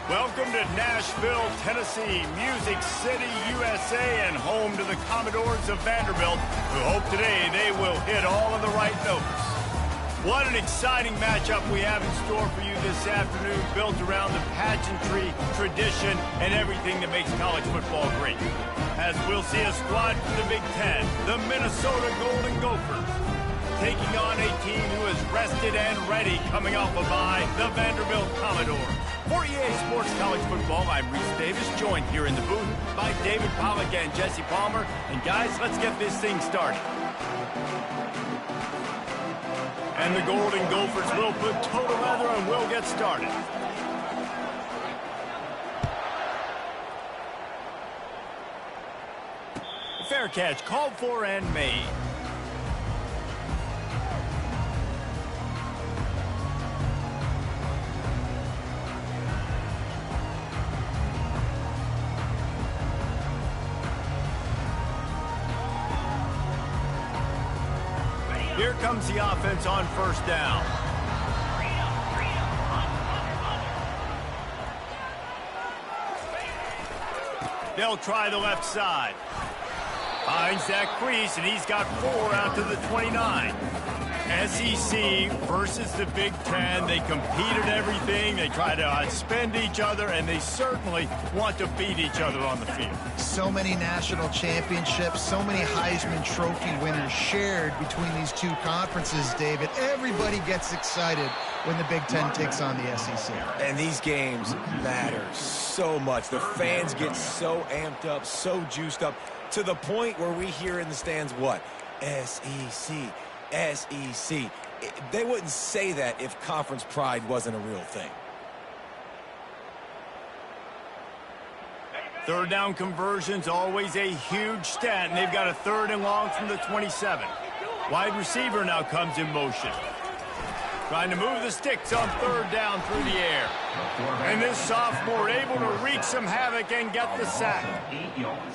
Welcome to Nashville, Tennessee, Music City, USA, and home to the Commodores of Vanderbilt, who hope today they will hit all of the right notes. What an exciting matchup we have in store for you this afternoon, built around the pageantry, tradition, and everything that makes college football great. As we'll see a squad from the Big Ten, the Minnesota Golden Gophers, taking on a team who is rested and ready coming off a bye, the Vanderbilt Commodores. For EA Sports College Football, I'm Reese Davis, joined here in the booth by David Pollack and Jesse Palmer. And guys, let's get this thing started. And the Golden Gophers will put total leather and we'll get started. Fair catch, called for and made. Here comes the offense on first down. They'll try the left side. Finds that crease, and he's got 4 out to the 29. SEC versus the Big Ten. They compete at everything. They try to outspend each other, and they certainly want to beat each other on the field. So many national championships, so many Heisman Trophy winners shared between these two conferences, David. Everybody gets excited when the Big Ten takes on the SEC. And these games matter so much. The fans get so amped up, so juiced up, to the point where we hear in the stands what? SEC. SEC. They wouldn't say that if conference pride wasn't a real thing. Third down conversion's always a huge stat, and they've got a 3rd and long from the 27. Wide receiver now comes in motion. Trying to move the sticks on 3rd down through the air. And this sophomore able to wreak some havoc and get the sack.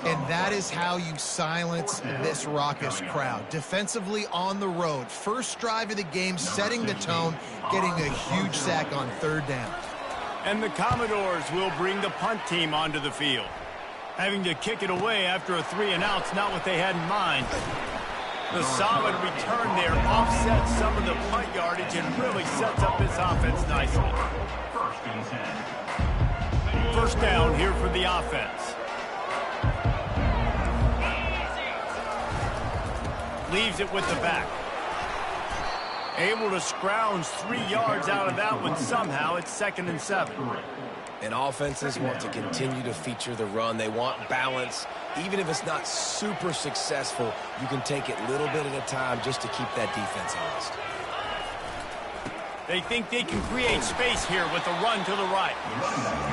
And that is how you silence this raucous crowd. Defensively on the road. First drive of the game, setting the tone, getting a huge sack on 3rd down. And the Commodores will bring the punt team onto the field. Having to kick it away after a 3-and-out's not what they had in mind. The solid return there offsets some of the punt yardage and really sets up this offense nicely. First down here for the offense. Leaves it with the back. Able to scrounge 3 yards out of that one somehow. It's 2nd and 7. And offenses want to continue to feature the run. They want balance. Even if it's not super successful, you can take it little bit at a time just to keep that defense honest. They think they can create space here with a run to the right.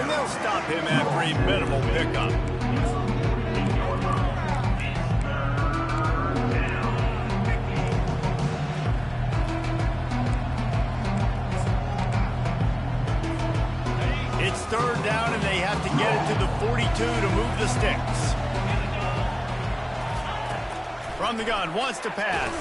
And they'll stop him after a minimal pickup. It's 3rd down, and they have to get it to the 42 to move the sticks. From the gun, wants to pass.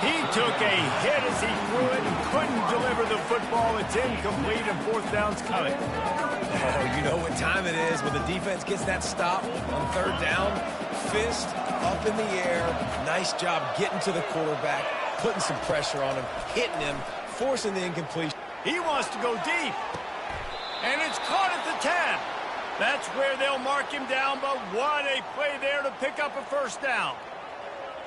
He took a hit as he threw it and couldn't deliver the football. It's incomplete, and 4th down's coming. Oh, you know what time it is when the defense gets that stop on 3rd down. Fist up in the air. Nice job getting to the quarterback, putting some pressure on him, hitting him, forcing the incompletion. He wants to go deep. And it's caught at the 10. That's where they'll mark him down, but what a play there to pick up a 1st down.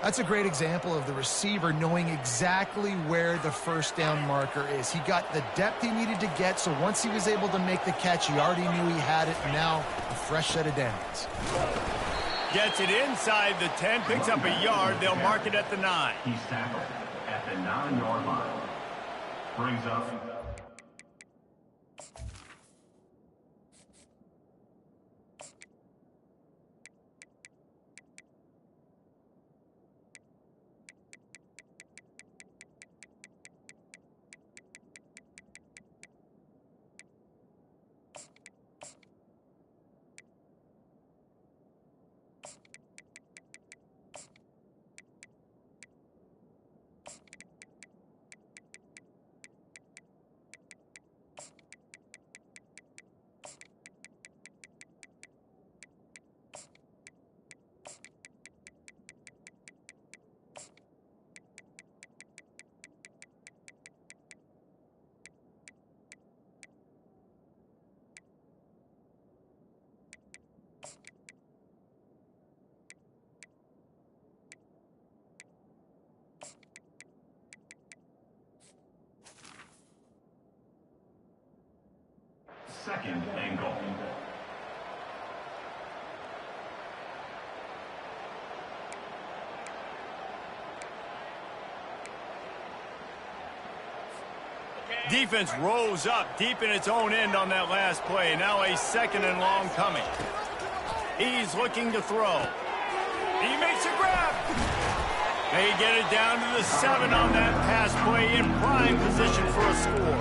That's a great example of the receiver knowing exactly where the 1st down marker is. He got the depth he needed to get, so once he was able to make the catch, he already knew he had it, and now a fresh set of downs. Gets it inside the 10, picks up a yard. They'll mark it at the 9. He's tackled at the 9-yard line. Brings up second and goal. Defense rose up deep in its own end on that last play. Now a second and long coming. He's looking to throw. He makes a grab. They get it down to the 7 on that pass play, in prime position for a score.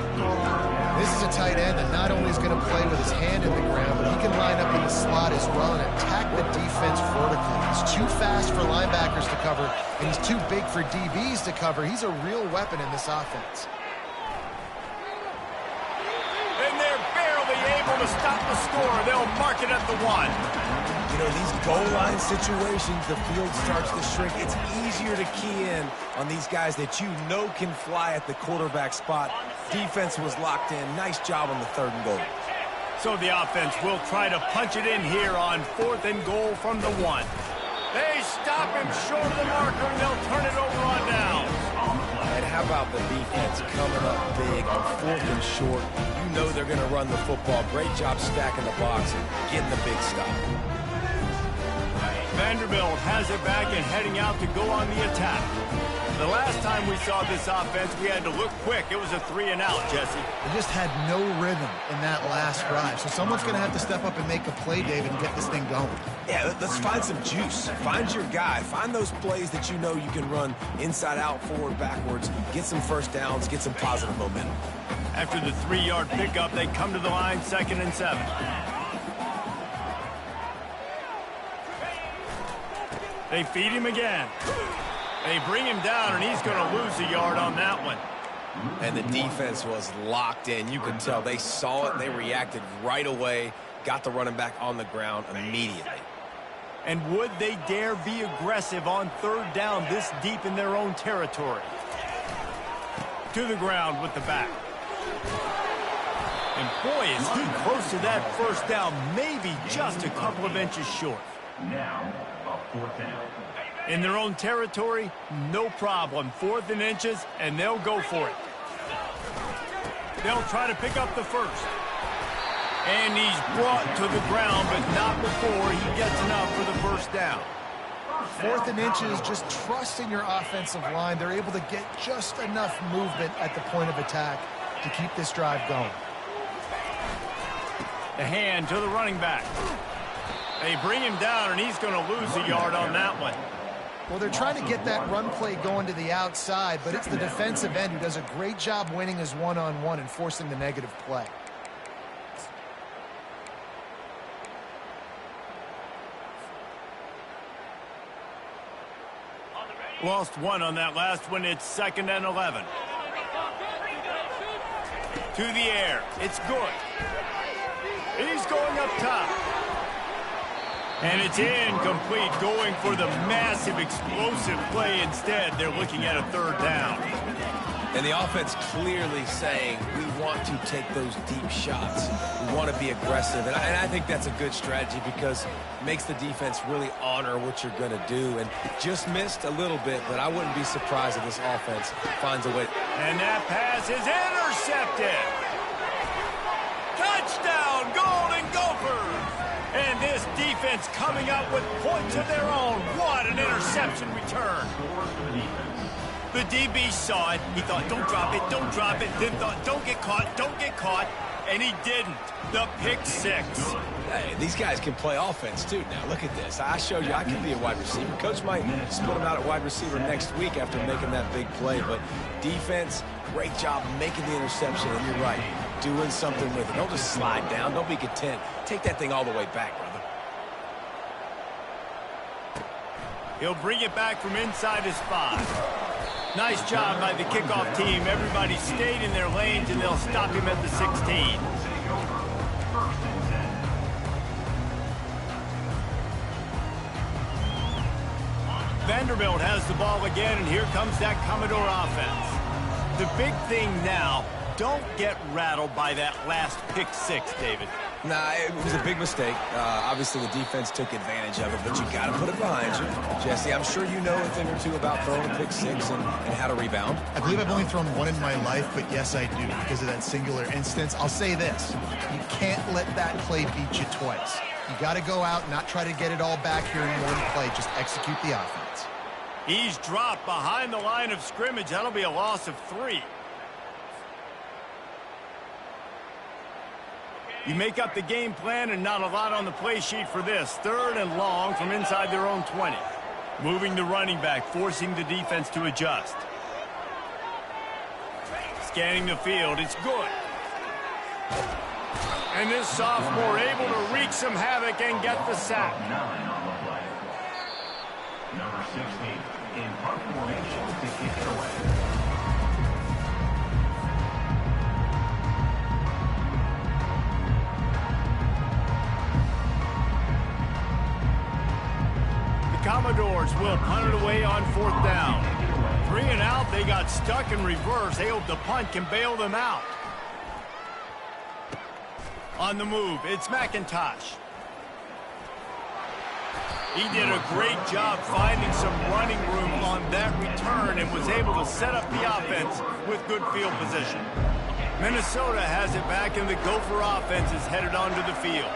This is a tight end that not only is going to play with his hand in the ground, but he can line up in the slot as well and attack the defense vertically. He's too fast for linebackers to cover, and he's too big for DBs to cover. He's a real weapon in this offense. And they're barely able to stop the score. They'll mark it at the 1. You know, these goal line situations, the field starts to shrink. It's easier to key in on these guys that you know can fly at the quarterback spot. Defense was locked in. Nice job on the 3rd and goal. So the offense will try to punch it in here on 4th and goal from the 1. They stop him short of the marker, and they'll turn it over on down. And how about the defense coming up big on 4th and short? You know they're going to run the football. Great job stacking the box and getting the big stop. Vanderbilt has it back and heading out to go on the attack. The last time we saw this offense, we had to look quick. It was a 3 and out, Jesse. They just had no rhythm in that last drive. So someone's going to have to step up and make a play, David, and get this thing going. Yeah, let's find some juice. Find your guy. Find those plays that you know you can run inside out, forward, backwards. Get some first downs. Get some positive momentum. After the 3-yard pickup, they come to the line, 2nd and 7. They feed him again. They bring him down, and he's going to lose a yard on that one. And the defense was locked in. You could tell they saw it. They reacted right away. Got the running back on the ground immediately. And would they dare be aggressive on 3rd down this deep in their own territory? To the ground with the back. And boy, is he close to that 1st down, maybe just a couple of inches short. Now, a 4th down. In their own territory, no problem. 4th and inches, and they'll go for it. They'll try to pick up the 1st. And he's brought to the ground, but not before he gets enough for the 1st down. 4th and inches, just trusting your offensive line. They're able to get just enough movement at the point of attack to keep this drive going. The hand to the running back. They bring him down, and he's going to lose a yard on that one. Well, they're trying to get that run play going to the outside, but it's the defensive end who does a great job winning his one-on-one and forcing the negative play. Lost 1 on that last one. It's 2nd and 11. To the air. It's good. He's going up top. And it's incomplete, going for the massive, explosive play instead. They're looking at a 3rd down. And the offense clearly saying, we want to take those deep shots. We want to be aggressive. And I think that's a good strategy because it makes the defense really honor what you're going to do. And just missed a little bit, but I wouldn't be surprised if this offense finds a way. And that pass is intercepted. Touchdown, Golden Gophers. And this defense coming up with points of their own. What an interception return. The DB saw it. He thought, don't drop it, don't drop it. Then thought, don't get caught. And he didn't. The pick 6. Hey, these guys can play offense, too. Now, look at this. I showed you I can be a wide receiver. Coach might split him out at wide receiver next week after making that big play. But defense, great job making the interception. And you're right, doing something with it. Don't just slide down. Don't be content. Take that thing all the way back, brother. He'll bring it back from inside his 5. Nice job by the kickoff team. Everybody stayed in their lanes, and they'll stop him at the 16. Vanderbilt has the ball again, and here comes that Commodore offense. The big thing now, don't get rattled by that last pick 6, David. Nah, it was a big mistake. Obviously, the defense took advantage of it, but you got to put it behind you. Jesse, I'm sure you know a thing or two about throwing a pick six and how to rebound. I believe I've only thrown one in my life, but yes, I do, because of that singular instance. I'll say this. You can't let that play beat you twice. You got to go out and not try to get it all back here in one play. Just execute the offense. He's dropped behind the line of scrimmage. That'll be a loss of 3. You make up the game plan and not a lot on the play sheet for this. 3rd and long from inside their own 20. Moving the running back, forcing the defense to adjust. Scanning the field, it's good. And this sophomore able to wreak some havoc and get the sack. 9 on the play. Number 16 in punt formation to kick it away. Commodores will punt it away on 4th down. 3 and out, they got stuck in reverse. They hope the punt can bail them out. On the move, it's McIntosh. He did a great job finding some running room on that return and was able to set up the offense with good field position. Minnesota has it back, and the Gopher offense is headed onto the field.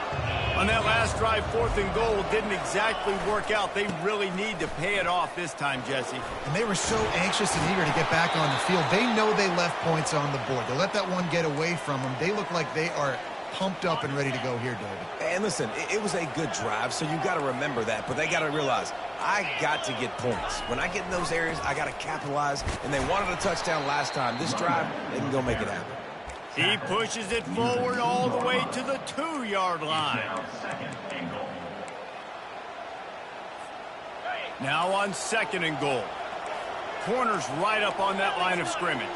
On that last drive, 4th and goal didn't exactly work out. They really need to pay it off this time, Jesse. And they were so anxious and eager to get back on the field. They know they left points on the board. They let that one get away from them. They look like they are pumped up and ready to go here, David. And listen, it was a good drive, so you got to remember that. But they got to realize, I got to get points. When I get in those areas, I got to capitalize. And they wanted a touchdown last time. This drive, they can go make it happen. He pushes it forward all the way to the 2-yard line. Now on 2nd and goal. Corner's right up on that line of scrimmage.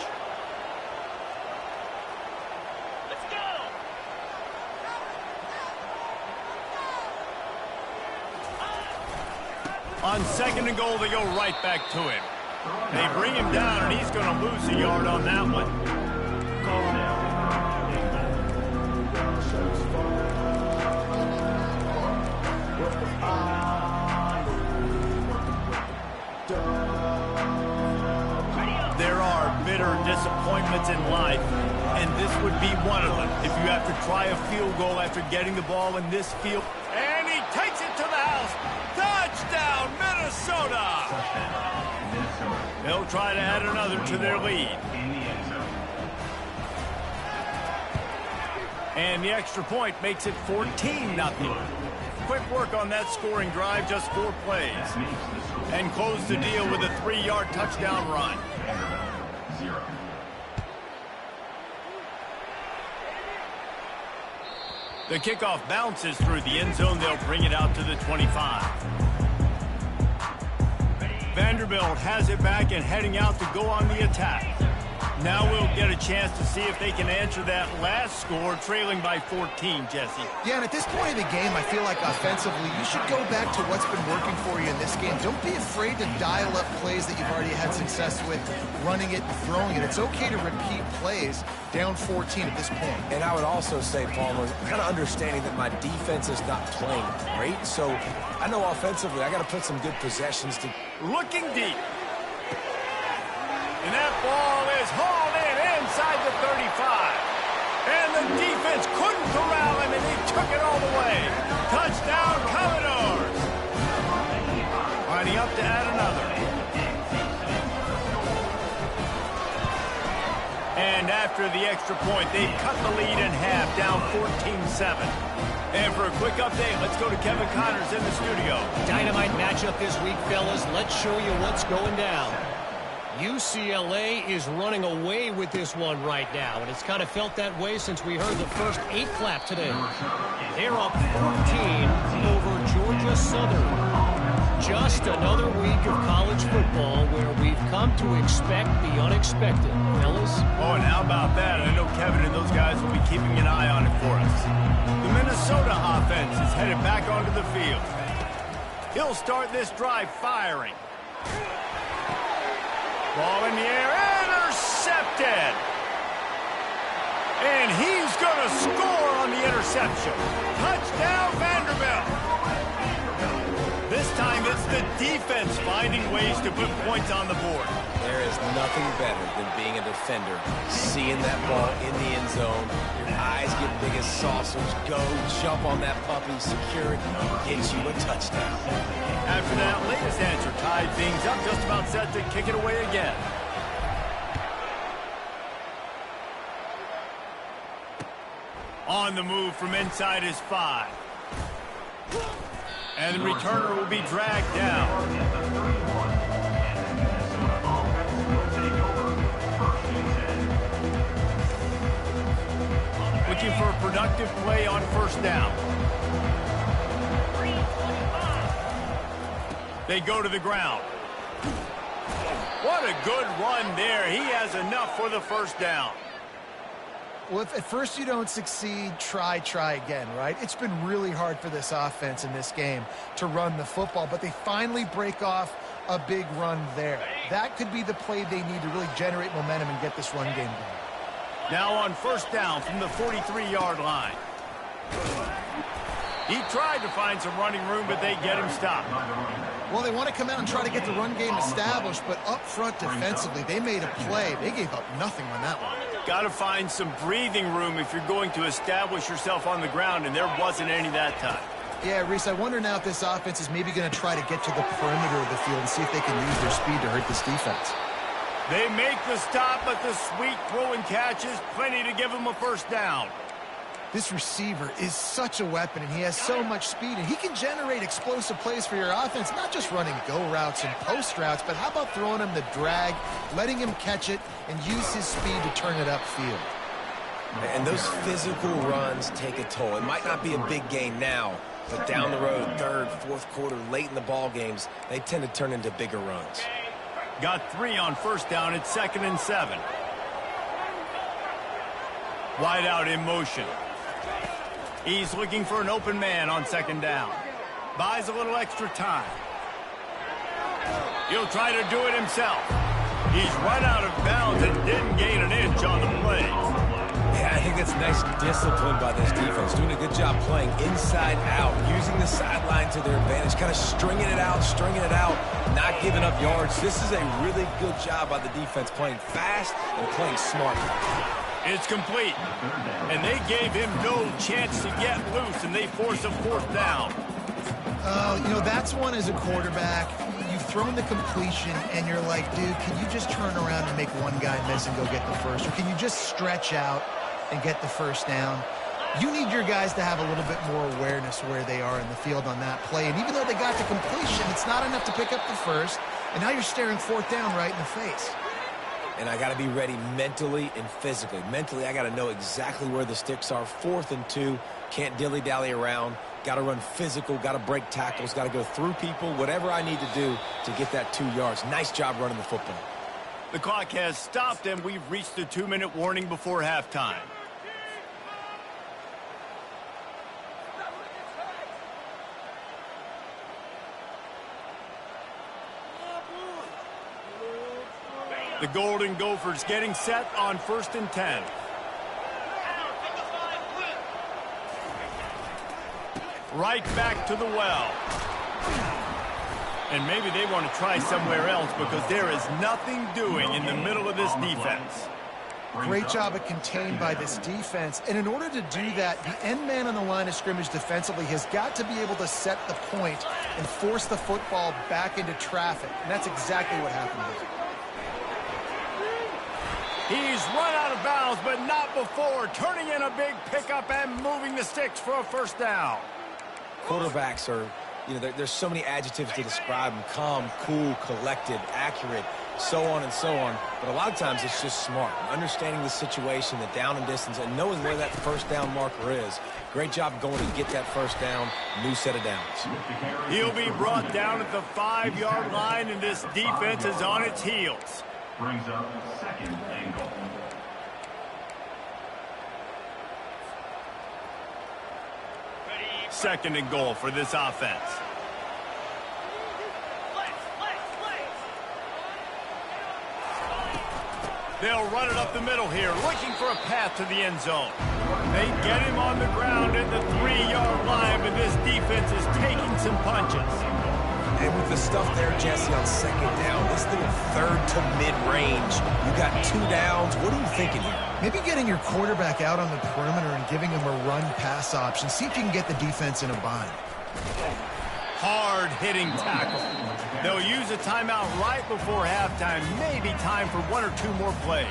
Let's go. On 2nd and goal, they go right back to him. They bring him down, and he's going to lose a yard on that one. There are bitter disappointments in life, and this would be one of them. If you have to try a field goal after getting the ball in this field. And he takes it to the house. Touchdown, Minnesota! They'll try to add another to their lead. And the extra point makes it 14-0. Quick work on that scoring drive, just 4 plays. And close the deal with a 3-yard touchdown run. The kickoff bounces through the end zone. They'll bring it out to the 25. Vanderbilt has it back and heading out to go on the attack. Now we'll get a chance to see if they can answer that last score, trailing by 14, Jesse. Yeah, and at this point of the game, I feel like offensively, you should go back to what's been working for you in this game. Don't be afraid to dial up plays that you've already had success with, running it and throwing it. It's okay to repeat plays down 14 at this point. And I would also say, Palmer, kind of understanding that my defense is not playing great, so I know offensively I got to put some good possessions to... Looking deep. And that ball is hauled in inside the 35. And the defense couldn't corral him, and he took it all the way. Touchdown, Commodores. Lining up to add another. And after the extra point, they've cut the lead in half, down 14-7. And for a quick update, let's go to Kevin Connors in the studio. Dynamite matchup this week, fellas. Let's show you what's going down. UCLA is running away with this one right now, and it's kind of felt that way since we heard the first 8 clap today. They're up 14 over Georgia Southern. Just another week of college football where we've come to expect the unexpected, fellas. Oh, and how about that? I know Kevin and those guys will be keeping an eye on it for us. The Minnesota offense is headed back onto the field. He'll start this drive firing. Ball in the air, intercepted. And he's going to score on the interception. reception. Touchdown, Vanderbilt. This time it's the defense finding ways to put points on the board. There is nothing better than being a defender, seeing that ball in the end zone, your eyes get big as saucers, go jump on that puppy, secure it, get you a touchdown. After that latest answer tied things up, just about set to kick it away again. On the move from inside his 5. And the returner will be dragged down. Looking for a productive play on first down. They go to the ground. What a good run there. He has enough for the first down. Well, if at first you don't succeed, try again, right? It's been really hard for this offense in this game to run the football, but they finally break off a big run there. That could be the play they need to really generate momentum and get this run game going. Now on first down from the 43-yard line. He tried to find some running room, but they get him stopped. Well, they want to come out and try to get the run game established, but up front defensively, they made a play. They gave up nothing on that one. Got to find some breathing room if you're going to establish yourself on the ground, and there wasn't any that time. Yeah, Reese, I wonder now if this offense is maybe going to try to get to the perimeter of the field and see if they can use their speed to hurt this defense. They make the stop, but the sweet throw and catch is plenty to give them a first down. This receiver is such a weapon, and he has so much speed, and he can generate explosive plays for your offense, not just running go routes and post routes, but how about throwing him the drag, letting him catch it, and use his speed to turn it upfield. And those physical runs take a toll. It might not be a big gain now, but down the road, third, fourth quarter, late in the ball games, they tend to turn into bigger runs. Got 3 on first down. It's 2nd and 7. Wide out in motion. He's looking for an open man on 2nd down. Buys a little extra time. He'll try to do it himself. He's run out of bounds and didn't gain an inch on the play. Yeah, I think that's nice discipline by this defense. Doing a good job playing inside out, using the sideline to their advantage, kind of stringing it out, not giving up yards. This is a really good job by the defense, playing fast and playing smart. It's complete. And they gave him no chance to get loose, and they force a 4th down. You know, that's one as a quarterback. You've thrown the completion, and you're like, dude, can you just turn around and make one guy miss and go get the first? Or can you just stretch out and get the first down? You need your guys to have a little bit more awareness where they are in the field on that play. And even though they got the completion, it's not enough to pick up the first. And now you're staring 4th down right in the face. And I got to be ready mentally and physically. Mentally, I got to know exactly where the sticks are. 4th and 2, can't dilly-dally around. Got to run physical, got to break tackles, got to go through people, whatever I need to do to get that 2 yards. Nice job running the football. The clock has stopped, and we've reached the 2-minute warning before halftime. The Golden Gophers getting set on 1st and 10. Right back to the well. And maybe they want to try somewhere else because there is nothing doing in the middle of this defense. Great job at contained by this defense. And in order to do that, the end man on the line of scrimmage defensively has got to be able to set the point and force the football back into traffic. And that's exactly what happened here. He's run out of bounds, but not before. Turning in a big pickup and moving the sticks for a first down. Quarterbacks are, you know, there's so many adjectives to describe them. Calm, cool, collected, accurate, so on and so on. But a lot of times it's just smart. Understanding the situation, the down and distance, and knowing where that first down marker is. Great job going to get that first down. New set of downs. He'll be brought down at the 5-yard line, and this defense is on its heels. Brings up 2nd and goal. Second and goal for this offense. They'll run it up the middle here, looking for a path to the end zone. They get him on the ground at the 3-yard line, but this defense is taking some punches. And with the stuff there, Jesse, on second down, this little third to mid-range, you got 2 downs. What are you thinking here? Maybe getting your quarterback out on the perimeter and giving him a run-pass option. See if you can get the defense in a bind. Hard-hitting tackle. They'll use a timeout right before halftime. Maybe time for 1 or 2 more plays.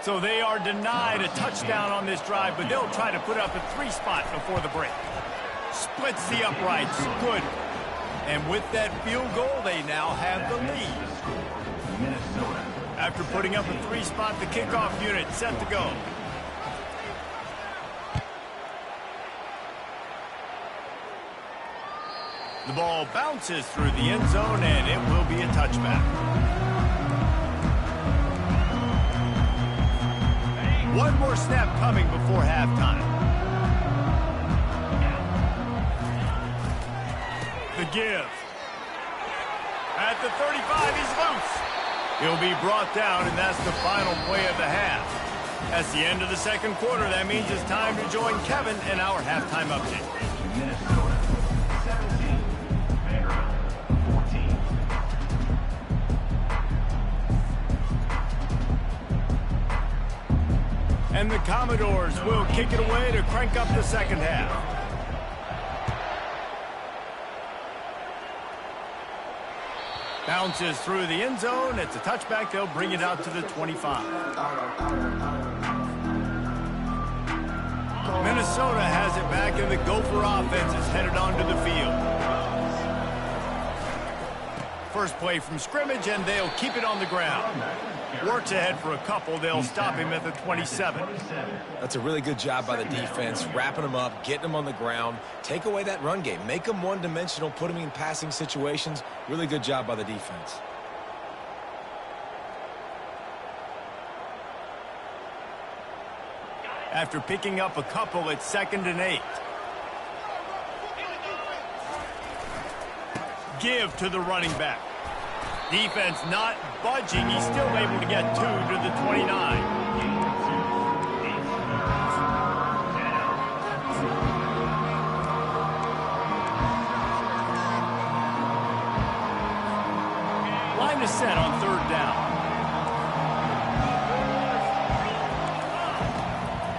So they are denied a touchdown on this drive, but they'll try to put up a 3-spot before the break. Splits the uprights. Good. And with that field goal, they now have the lead. After putting up a 3-spot, the kickoff unit set to go. The ball bounces through the end zone, and it will be a touchback. One more snap coming before halftime. The give. At the 35, he's loose. He'll be brought down, and that's the final play of the half. That's the end of the second quarter. That means it's time to join Kevin in our halftime update. Minnesota 17, Vanderbilt 14. And the Commodores will kick it away to crank up the second half. Bounces through the end zone. It's a touchback. They'll bring it out to the 25. Minnesota has it back, and the Gopher offense is headed onto the field. First play from scrimmage, and they'll keep it on the ground. Works ahead for a couple. They'll stop him at the 27. That's a really good job by the defense, wrapping him up, getting him on the ground. Take away that run game. Make him one-dimensional, put him in passing situations. Really good job by the defense. After picking up a couple, it's 2nd and 8. Give to the running back. Defense not budging. He's still able to get 2 to the 29. Line is set on 3rd down.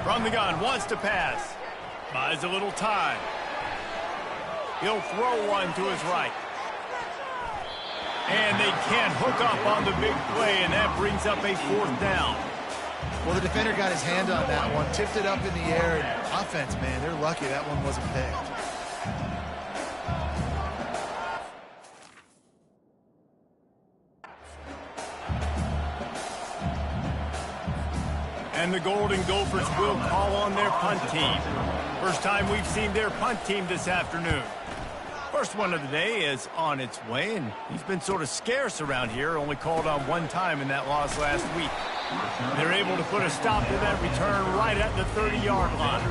From the gun, wants to pass. Buys a little time. He'll throw one to his right. And they can't hook up on the big play, and that brings up a 4th down. Well, the defender got his hand on that one, tipped it up in the air. And offense, man, they're lucky that one wasn't picked. And the Golden Gophers will call on their punt team. First time we've seen their punt team this afternoon. First one of the day is on its way, and he's been sort of scarce around here, only called on 1 time in that loss last week. They're able to put a stop to that return right at the 30-yard line.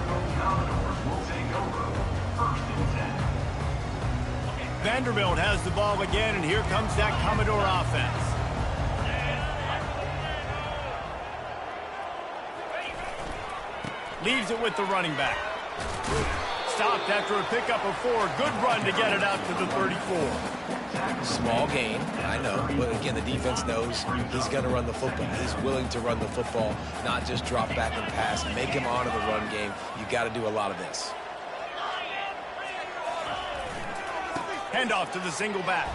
Vanderbilt has the ball again, and here comes that Commodore offense. Leaves it with the running back. Stopped after a pickup of 4. Good run to get it out to the 34. Small gain, I know. But again, the defense knows he's going to run the football. He's willing to run the football, not just drop back and pass. Make him honor the run game. You got to do a lot of this. Handoff to the single back.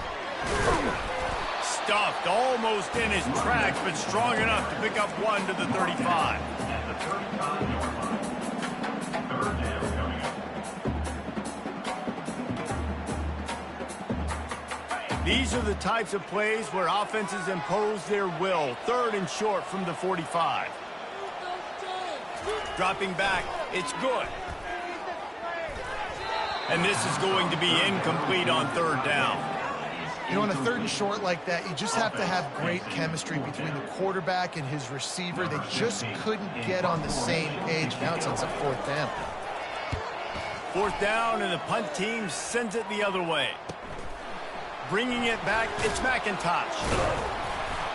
Stuffed almost in his tracks, but strong enough to pick up 1 to the 35. These are the types of plays where offenses impose their will. 3rd and short from the 45. Dropping back, it's good. And this is going to be incomplete on third down. You know, on a 3rd and short like that, you just have to have great chemistry between the quarterback and his receiver. They just couldn't get on the same page. Now it's on some 4th down. 4th down, and the punt team sends it the other way. Bringing it back, it's McIntosh.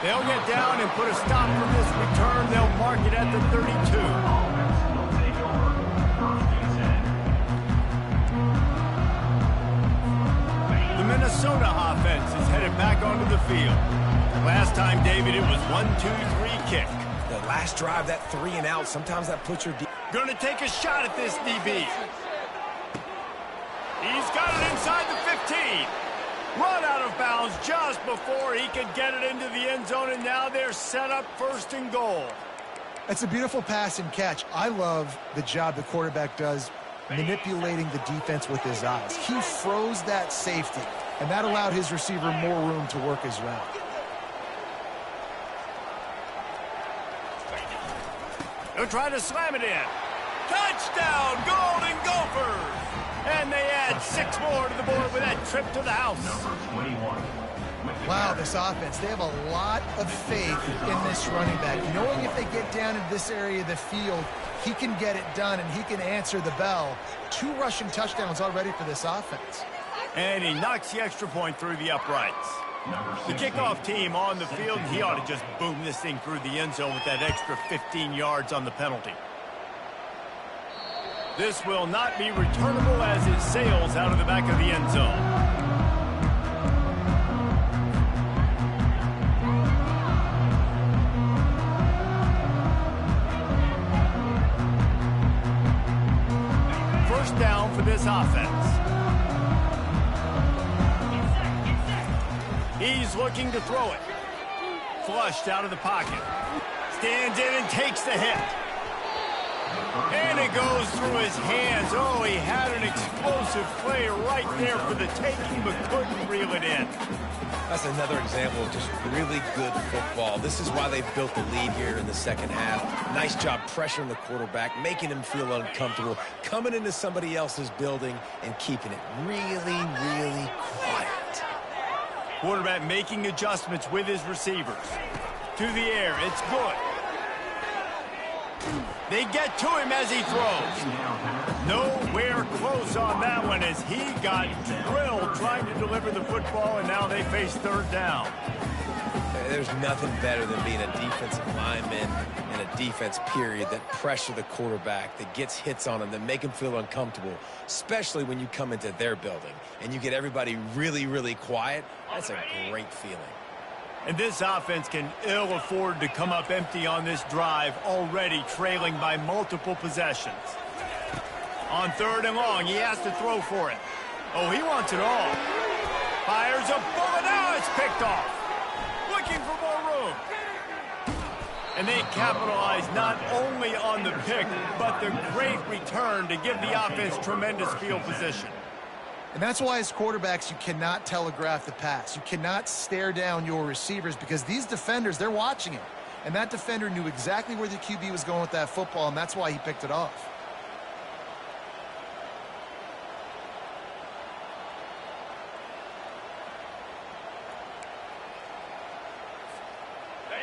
They'll get down and put a stop for this return. They'll mark it at the 32. Minnesota offense is headed back onto the field. Last time, David, it was 1-2-3 kick. The last drive, that 3 and out, sometimes that puts your... Going to take a shot at this DB. He's got it inside the 15. Run out of bounds just before he could get it into the end zone, and now they're set up 1st and goal. It's a beautiful pass and catch. I love the job the quarterback does manipulating the defense with his eyes. He froze that safety, and that allowed his receiver more room to work his route. They'll try to slam it in. Touchdown, Golden Gophers! And they add 6 more to the board with that trip to the house. Wow, this offense, they have a lot of faith in this running back. Knowing if they get down in this area of the field, he can get it done and he can answer the bell. 2 rushing touchdowns already for this offense. And he knocks the extra point through the uprights. The kickoff team on the field, he ought to just boom this thing through the end zone with that extra 15 yards on the penalty. This will not be returnable as it sails out of the back of the end zone. First down for this offense. He's looking to throw it. Flushed out of the pocket. Stands in and takes the hit. And it goes through his hands. Oh, he had an explosive play right there for the taking, but couldn't reel it in. That's another example of just really good football. This is why they built the lead here in the second half. Nice job pressuring the quarterback, making him feel uncomfortable, coming into somebody else's building and keeping it really, really quiet. Quarterback making adjustments with his receivers. To the air, it's good. They get to him as he throws. Nowhere close on that one as he got drilled trying to deliver the football, and now they face third down. There's nothing better than being a defensive lineman and a defense period that pressure the quarterback, that gets hits on him, that make him feel uncomfortable, especially when you come into their building and you get everybody really, really quiet. That's a great feeling. And this offense can ill afford to come up empty on this drive, already trailing by multiple possessions. On 3rd and long, he has to throw for it. Oh, he wants it all. Fires a bullet. Now it's picked off. Looking for more room. And they capitalize not only on the pick, but the great return to give the offense tremendous field position. And that's why as quarterbacks, you cannot telegraph the pass. You cannot stare down your receivers because these defenders, they're watching it. And that defender knew exactly where the QB was going with that football, and that's why he picked it off.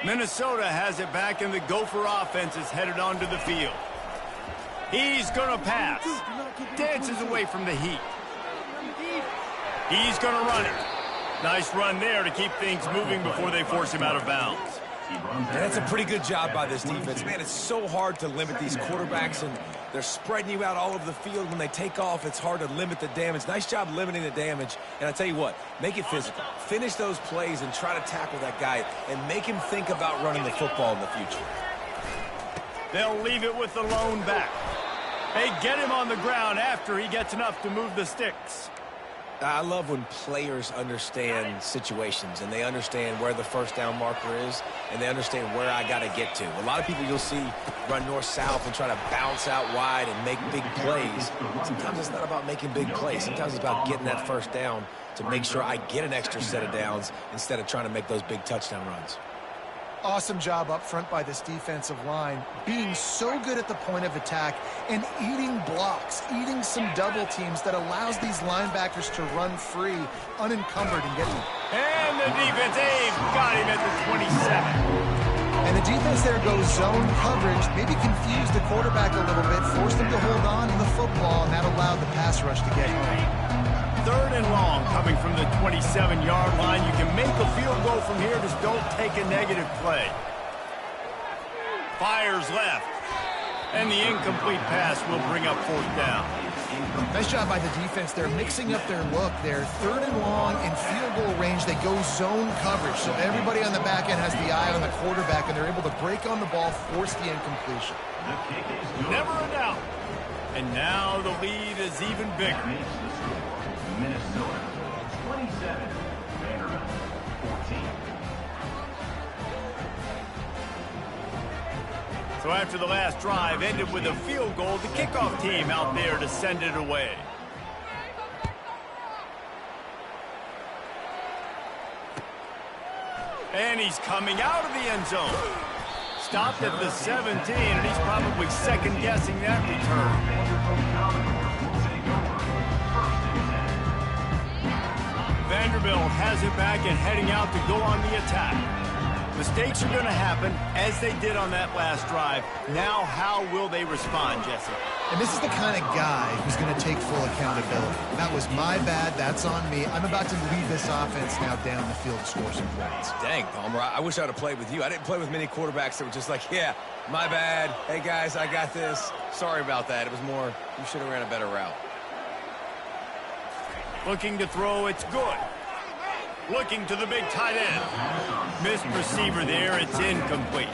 Minnesota has it back, and the Gopher offense is headed onto the field. He's going to pass. Dances away from the heat. He's going to run it. Nice run there to keep things moving before they force him out of bounds. And that's a pretty good job by this defense. Man, it's so hard to limit these quarterbacks, and they're spreading you out all over the field. When they take off, it's hard to limit the damage. Nice job limiting the damage. And I tell you what, make it physical. Finish those plays and try to tackle that guy and make him think about running the football in the future. They'll leave it with the lone back. They get him on the ground after he gets enough to move the sticks. I love when players understand situations and they understand where the first down marker is and they understand where I got to get to. A lot of people you'll see run north-south and try to bounce out wide and make big plays. Sometimes it's not about making big plays. Sometimes it's about getting that first down to make sure I get an extra set of downs instead of trying to make those big touchdown runs. Awesome job up front by this defensive line, being so good at the point of attack and eating blocks, eating some double teams that allows these linebackers to run free, unencumbered, and get them. And the defense, Abe, got him at the 27. And the defense there goes zone coverage, maybe confused the quarterback a little bit, forced him to hold on to the football, and that allowed the pass rush to get home. 3rd and long coming from the 27-yard line. You can make a field goal from here, just don't take a negative play. Fires left, and the incomplete pass will bring up 4th down. Nice job by the defense. They're mixing up their look. They're 3rd and long in field goal range. They go zone coverage, so everybody on the back end has the eye on the quarterback, and they're able to break on the ball, force the incompletion. Never a doubt. And now the lead is even bigger. Minnesota 27, Vanderbilt 14. So after the last drive ended with a field goal, the kickoff team out there to send it away. And he's coming out of the end zone. Stopped at the 17, and he's probably second-guessing that return. Vanderbilt has it back and heading out to go on the attack. Mistakes are going to happen, as they did on that last drive. Now, how will they respond, Jesse? And this is the kind of guy who's going to take full accountability. That was my bad. That's on me. I'm about to lead this offense now down the field to score some points. Dang, Palmer, I wish I would have played with you. I didn't play with many quarterbacks that were just like, yeah, my bad. Hey, guys, I got this. Sorry about that. It was more, you should have ran a better route. Looking to throw, it's good. Looking to the big tight end. Missed receiver there, it's incomplete.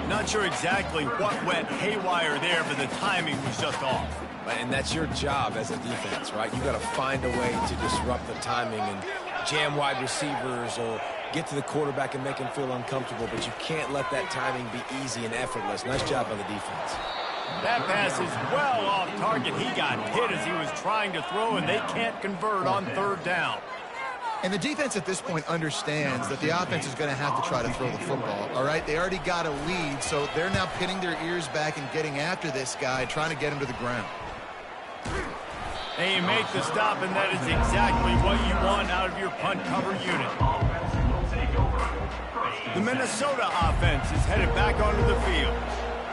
Not sure exactly what went haywire there, but the timing was just off. And that's your job as a defense, right? You got to find a way to disrupt the timing and jam wide receivers or get to the quarterback and make him feel uncomfortable, but you can't let that timing be easy and effortless. Nice job by the defense. That pass is well off target. He got hit as he was trying to throw, and they can't convert on 3rd down. And the defense at this point understands that the offense is going to have to try to throw the football, all right? They already got a lead, so they're now pinning their ears back and getting after this guy, trying to get him to the ground. And you make the stop, and that is exactly what you want out of your punt cover unit. The Minnesota offense is headed back onto the field.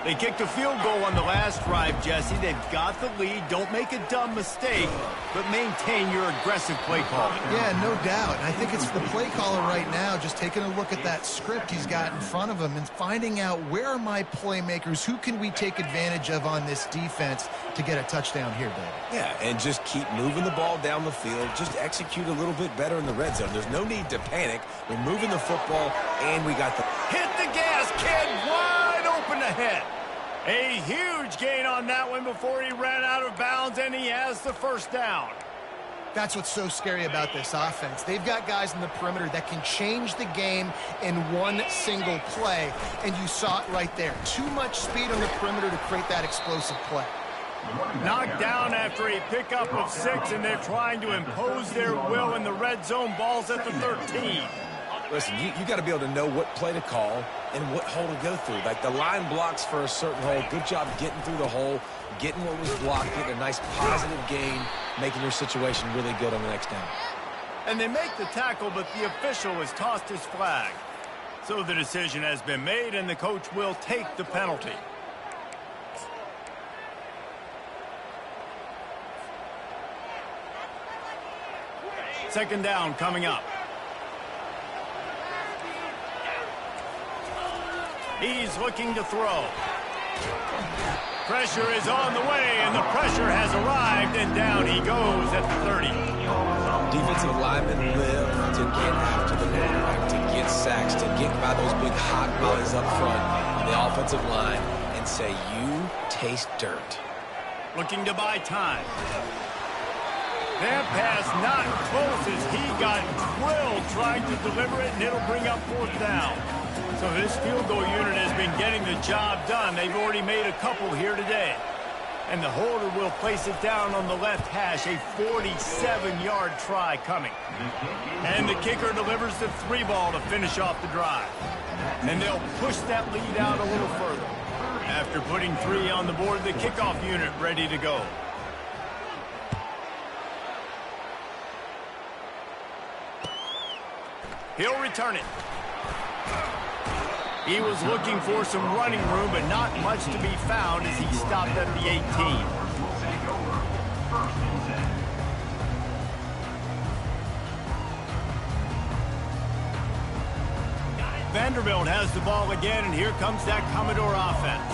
They kicked a field goal on the last drive, Jesse. They've got the lead. Don't make a dumb mistake, but maintain your aggressive play calling. Yeah, no doubt. And I think it's the play caller right now just taking a look at that script he's got in front of him and finding out where are my playmakers, who can we take advantage of on this defense to get a touchdown here, David. Yeah, and just keep moving the ball down the field. Just execute a little bit better in the red zone. There's no need to panic. We're moving the football, and we got the... Hit the gas, kid! Wide open ahead. A huge gain on that one before he ran out of bounds, and he has the 1st down. That's what's so scary about this offense. They've got guys in the perimeter that can change the game in one single play, and you saw it right there. Too much speed on the perimeter to create that explosive play. Knocked down after a pickup of 6, and they're trying to impose their will in the red zone. Ball's at the 13. Listen, you got to be able to know what play to call and what hole to go through. Like the line blocks for a certain hole. Good job getting through the hole, getting what was blocked, getting a nice positive gain, making your situation really good on the next down. And they make the tackle, but the official has tossed his flag. So the decision has been made, and the coach will take the penalty. Second down coming up. He's looking to throw. Pressure is on the way, and the pressure has arrived, and down he goes at the 30. Defensive linemen live to get after the quarterback, to get sacks, to get by those big hot bodies up front on the offensive line and say, you taste dirt. Looking to buy time. That pass not close as he got drilled trying to deliver it, and it'll bring up 4th down. So this field goal unit has been getting the job done. They've already made a couple here today. And the holder will place it down on the left hash, a 47-yard try coming. And the kicker delivers the 3 ball to finish off the drive. And they'll push that lead out a little further. After putting 3 on the board, the kickoff unit ready to go. He'll return it. He was looking for some running room, but not much to be found as he stopped at the 18. Vanderbilt has the ball again, and here comes that Commodore offense.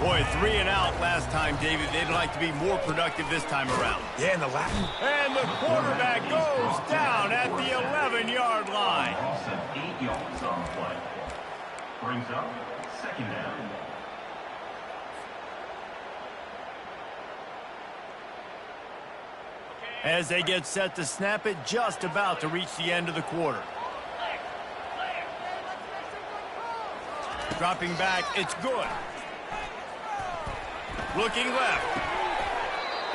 Boy, 3 and out last time, David. They'd like to be more productive this time around. Yeah, and And the quarterback goes down at the 11-yard line. Loss of 8 yards on the play. Brings up 2nd down. As they get set to snap it, just about to reach the end of the quarter. Dropping back, it's good. Looking left.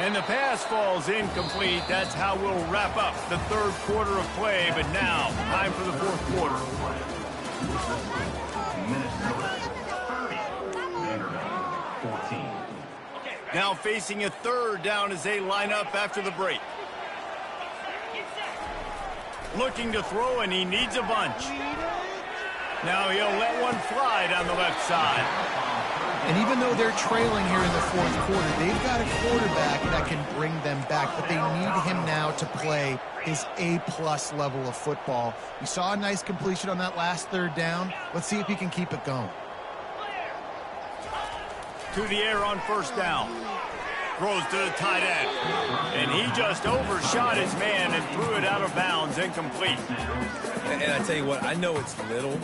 And the pass falls incomplete. That's how we'll wrap up the 3rd quarter of play. But now, time for the 4th quarter. Minnesota 30. Vanderbilt 14. Now facing a 3rd down as they line up after the break. Looking to throw, and he needs a bunch. Now he'll let one fly down the left side. And even though they're trailing here in the 4th quarter, they've got a quarterback that can bring them back, but they need him now to play his A-plus level of football. We saw a nice completion on that last 3rd down. Let's see if he can keep it going. To the air on 1st down. Throws to the tight end. And he just overshot his man and threw it out of bounds, incomplete. And I tell you what, I know it's little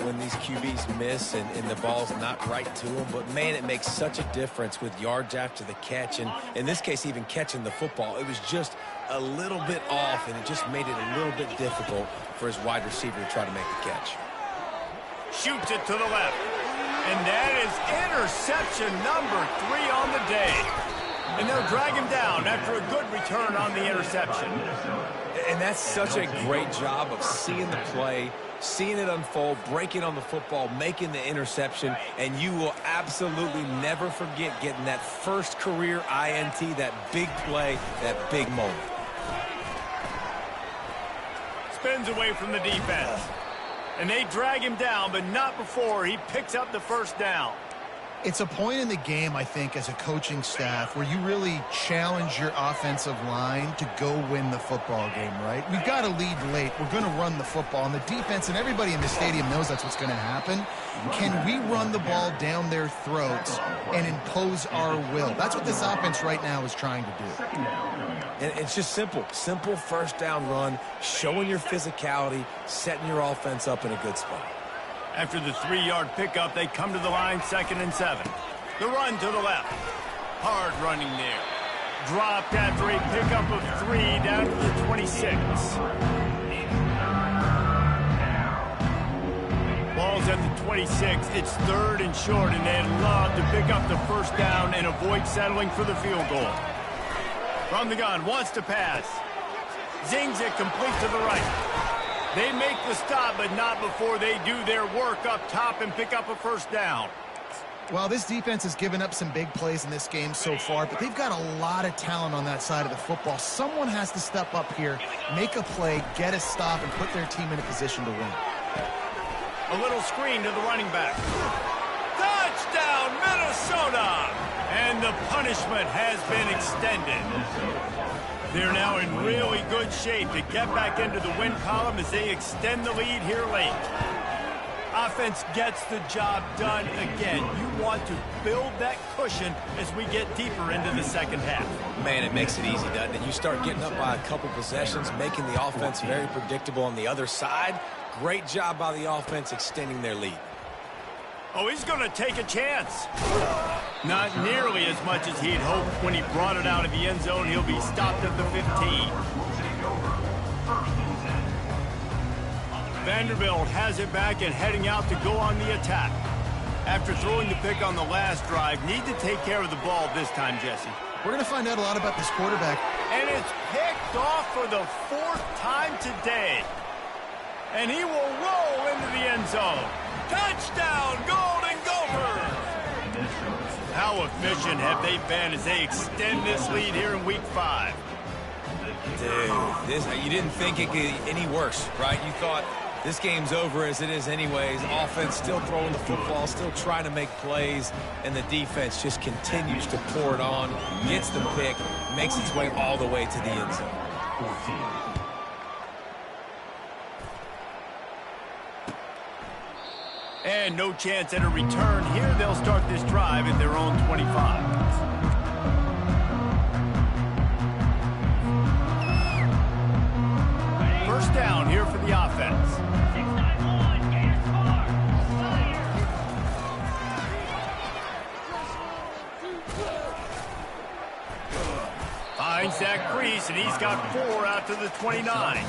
when these QBs miss and the ball's not right to them, but man, it makes such a difference with yards after the catch, and in this case, even catching the football. It was just a little bit off, and it just made it a little bit difficult for his wide receiver to try to make the catch. Shoots it to the left. And that is interception number 3 on the day. And they'll drag him down after a good return on the interception. And that's such a great job of seeing the play, seeing it unfold, breaking on the football, making the interception, and you will absolutely never forget getting that first career INT, that big play, that big moment. Spins away from the defense. And they drag him down, but not before he picks up the 1st down. It's a point in the game, I think, as a coaching staff where you really challenge your offensive line to go win the football game, right? We've got to lead late. We're going to run the football. And the defense and everybody in the stadium knows that's what's going to happen. Can we run the ball down their throats and impose our will? That's what this offense right now is trying to do. And it's just simple. Simple 1st down run, showing your physicality, setting your offense up in a good spot. After the 3-yard pickup, they come to the line, 2nd and 7. The run to the left. Hard running there. Dropped after a pickup of 3 down to the 26. Ball's at the 26. It's 3rd and short, and they'd love to pick up the 1st down and avoid settling for the field goal. From the gun, wants to pass. Zings it complete to the right. They make the stop, but not before they do their work up top and pick up a 1st down. Well, this defense has given up some big plays in this game so far, but they've got a lot of talent on that side of the football. Someone has to step up here, make a play, get a stop, and put their team in a position to win. A little screen to the running back. Touchdown, Minnesota! And the punishment has been extended. They're now in really good shape to get back into the win column as they extend the lead here late. Offense gets the job done again. You want to build that cushion as we get deeper into the 2nd half. Man, it makes it easy, doesn't it? You start getting up by a couple possessions, making the offense very predictable on the other side. Great job by the offense extending their lead. Oh, he's going to take a chance. Not nearly as much as he'd hoped when he brought it out of the end zone. He'll be stopped at the 15. Vanderbilt has it back and heading out to go on the attack. After throwing the pick on the last drive, need to take care of the ball this time, Jesse. We're going to find out a lot about this quarterback. And it's picked off for the 4th time today. And he will roll into the end zone. Touchdown, Golden Gophers! How efficient have they been as they extend this lead here in Week 5? Dude, you didn't think it could get any worse, right? You thought this game's over as it is anyways. Offense still throwing the football, still trying to make plays, and the defense just continues to pour it on, gets the pick, makes its way all the way to the end zone. 14. And no chance at a return here. They'll start this drive at their own 25. First down here for the offense. Finds that crease, and he's got 4 out to the 29.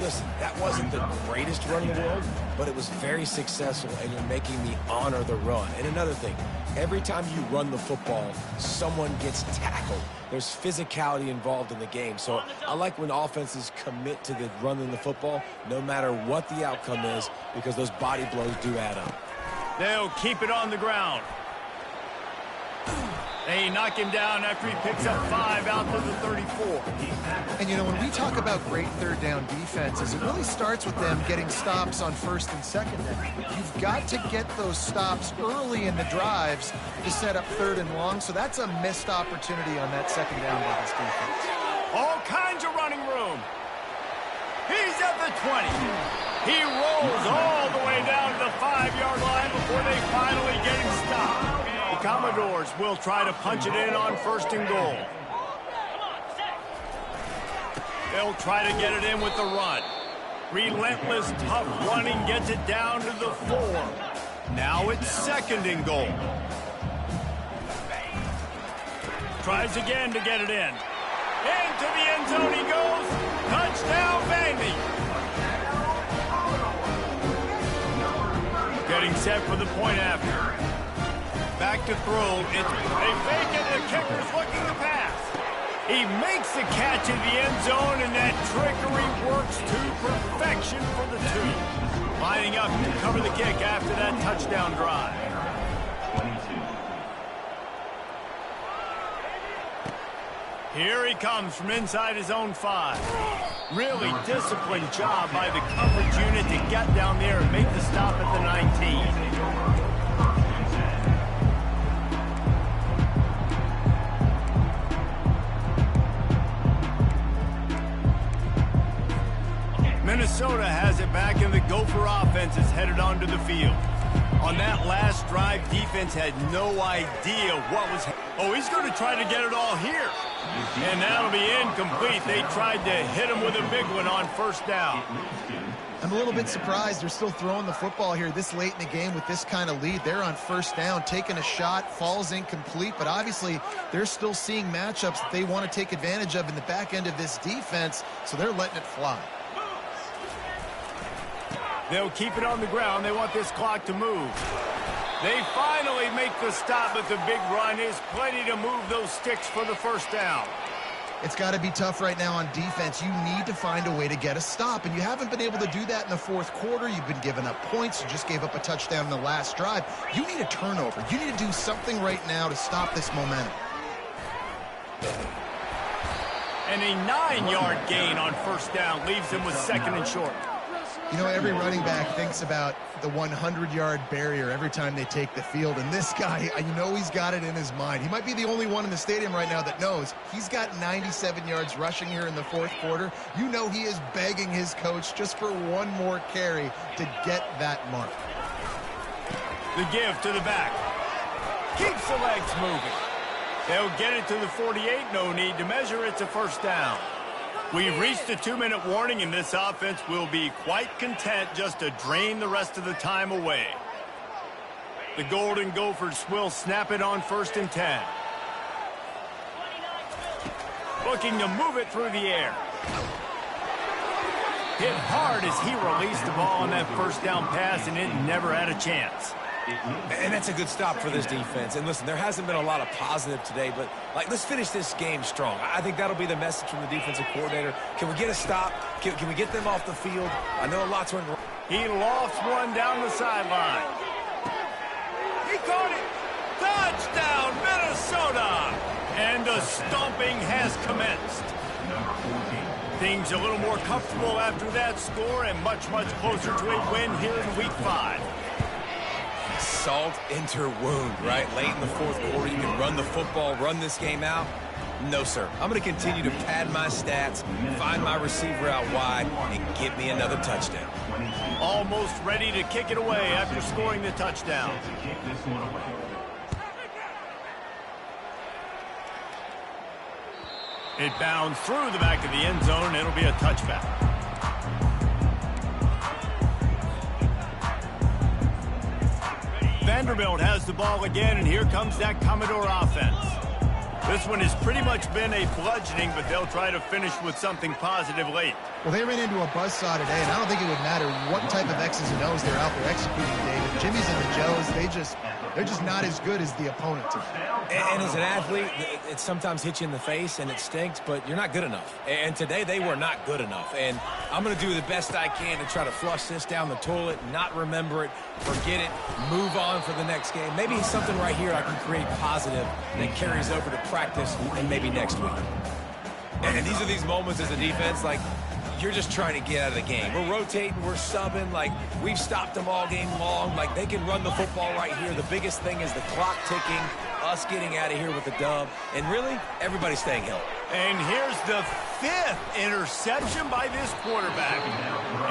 Listen, that wasn't the greatest run in the world, but it was very successful, and you're making me honor the run. And another thing, every time you run the football, someone gets tackled. There's physicality involved in the game. So I like when offenses commit to the running the football, no matter what the outcome is, because those body blows do add up. They'll keep it on the ground. They knock him down after he picks up 5 out to the 34. And, you know, when we talk about great third down defenses, it really starts with them getting stops on first and second down. You've got to get those stops early in the drives to set up third and long, so that's a missed opportunity on that second down by this defense. All kinds of running room. He's at the 20. He rolls all the way down to the 5-yard line before they finally get him stopped. The Commodores will try to punch it in on first and goal. They'll try to get it in with the run. Relentless, tough running gets it down to the 4. Now it's second and goal. Tries again to get it in. Into the end zone he goes. Touchdown, Vandy. Getting set for the point after. Back to throw. They fake it. The kicker's looking to pass. He makes the catch in the end zone, and that trickery works to perfection for the 2. Lining up to cover the kick after that touchdown drive. 22. Here he comes from inside his own 5. Really disciplined job by the coverage unit to get down there and make the stop at the 19. Minnesota has it back, and the Gopher offense is headed onto the field. On that last drive, defense had no idea what was... Oh, he's going to try to get it all here. And that'll be incomplete. They tried to hit him with a big one on first down. I'm a little bit surprised they're still throwing the football here this late in the game with this kind of lead. They're on first down, taking a shot, falls incomplete, but obviously they're still seeing matchups that they want to take advantage of in the back end of this defense, so they're letting it fly. They'll keep it on the ground. They want this clock to move. They finally make the stop, but the big run is plenty to move those sticks for the first down. It's got to be tough right now on defense. You need to find a way to get a stop, and you haven't been able to do that in the fourth quarter. You've been giving up points. You just gave up a touchdown in the last drive. You need a turnover. You need to do something right now to stop this momentum. And a 9-yard gain on first down leaves them with second and short. You know, every running back thinks about the 100-yard barrier every time they take the field, and this guy, you know he's got it in his mind. He might be the only one in the stadium right now that knows he's got 97 yards rushing here in the fourth quarter. You know he is begging his coach just for one more carry to get that mark. The give to the back. Keeps the legs moving. They'll get it to the 48. No need to measure. It's a first down. We've reached the 2-minute warning, and this offense will be quite content just to drain the rest of the time away. The Golden Gophers will snap it on first and 10. Looking to move it through the air. Hit hard as he released the ball on that first down pass, and it never had a chance. And that's a good stop for this defense. And listen, there hasn't been a lot of positive today, but let's finish this game strong. I think that'll be the message from the defensive coordinator. Can we get a stop? Can we get them off the field? I know a lot's went wrong. He lofts one down the sideline. He caught it. Touchdown, Minnesota! And the stomping has commenced. Things a little more comfortable after that score and much, much closer to a win here in Week 5. Salt into her wound, right? Late in the fourth quarter, you can run the football, run this game out. No, sir. I'm going to continue to pad my stats, find my receiver out wide, and get me another touchdown. Almost ready to kick it away after scoring the touchdown. It bounds through the back of the end zone, and it'll be a touchback. Vanderbilt has the ball again, and here comes that Commodore offense. This one has pretty much been a bludgeoning, but they'll try to finish with something positive late. Well, they ran into a buzzsaw today, and I don't think it would matter what type of X's and O's they're out there executing, David. Jimmy's and the Joes, they're just not as good as the opponent today. And as an athlete, it sometimes hits you in the face and it stinks, but you're not good enough. And today they were not good enough. And I'm going to do the best I can to try to flush this down the toilet, not remember it, forget it, move on for the next game. Maybe something right here I can create positive that carries over to practice and maybe next week. And these are these moments as a defense, like, you're just trying to get out of the game. We're rotating, we're subbing, like, we've stopped them all game long. Like, they can run the football right here. The biggest thing is the clock ticking, us getting out of here with a dub, and really, everybody staying healthy. And here's the 5th interception by this quarterback.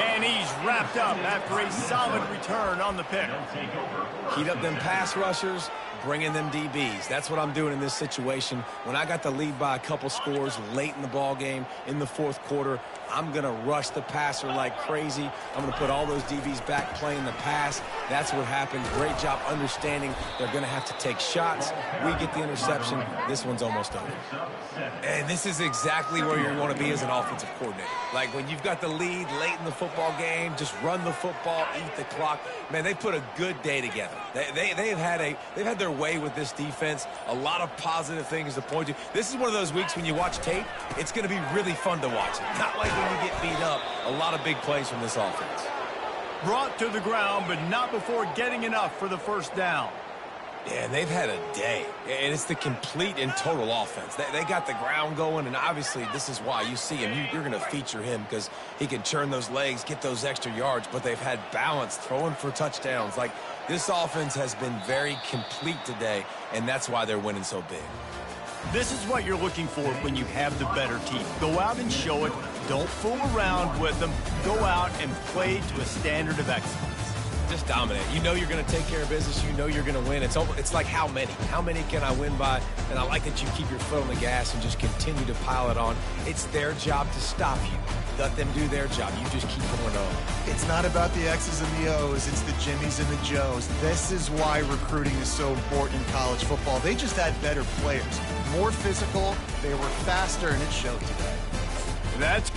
And he's wrapped up after a solid return on the pick. Heat up them pass rushers, bring in them DBs. That's what I'm doing in this situation. When I got the lead by a couple scores late in the ball game in the fourth quarter, I'm going to rush the passer like crazy. I'm going to put all those DBs back playing the pass. That's what happened. Great job understanding they're going to have to take shots. We get the interception. This one's almost over. And this is exactly where you want to be as an offensive coordinator. Like, when you've got the lead late in the football game, just run the football, eat the clock. Man, they put a good day together. They've had their way with this defense. A lot of positive things to point to. This is one of those weeks when you watch tape, it's going to be really fun to watch it. Not like when you get beat up. A lot of big plays from this offense. Brought to the ground, but not before getting enough for the first down. Yeah, and they've had a day, and it's the complete and total offense. They got the ground going, and obviously this is why you see him. You're going to feature him because he can churn those legs, get those extra yards, but they've had balance, throwing for touchdowns. Like, this offense has been very complete today, and that's why they're winning so big. This is what you're looking for when you have the better team. Go out and show it. Don't fool around with them. Go out and play to a standard of excellence. Just dominate. You know you're going to take care of business. You know you're going to win. It's like how many? How many can I win by? And I like that you keep your foot on the gas and just continue to pile it on. It's their job to stop you. Let them do their job. You just keep going on. It's not about the X's and the O's. It's the Jimmies and the Joes. This is why recruiting is so important in college football. They just had better players. More physical. They were faster, and it showed today. That's